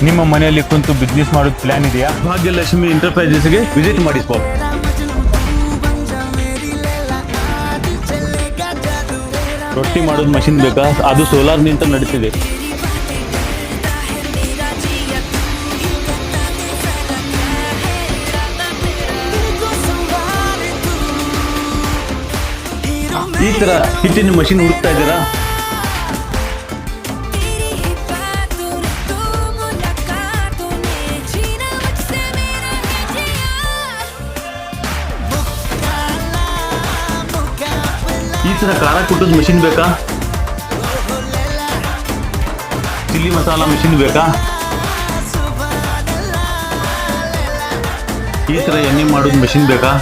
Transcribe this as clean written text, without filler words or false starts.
ನಿಮ್ಮ ಮನೆಯಲ್ಲಿ ಕುಂತು ಬಿಸ್ನೆಸ್ ಮಾಡೋದು ಪ್ಲಾನ್ ಇದೆಯಾ? ಭಾಗ್ಯಲಕ್ಷ್ಮಿ ಎಂಟರ್ಪ್ರೈಸಸ್ಗೆ ವಿಸಿಟ್ ಮಾಡಿ ಸ್ಪಾಟ್. ರೊಟ್ಟಿ ಮಾಡೋದು ಮಷಿನ್ ಬೇಕಾ? ಅದು ಸೋಲಾರ್ ನಿಂತ ನಡೀತಿದೆ. ಈ ತರ ಹಿಟ್ಟಿನ ಮಷಿನ್ ಹುಡುಕ್ತಾ ಇದ್ದೀರಾ? ಈ ತರ ಖಾರ ಕುಟ್ಟೋದು ಮಷಿನ್ ಬೇಕಾ? ಚಿಲ್ಲಿ ಮಸಾಲಾ ಮಷಿನ್ ಬೇಕಾ? ಈ ತರ ಎಣ್ಣೆ ಮಾಡೋದು ಮಷಿನ್ ಬೇಕಾ?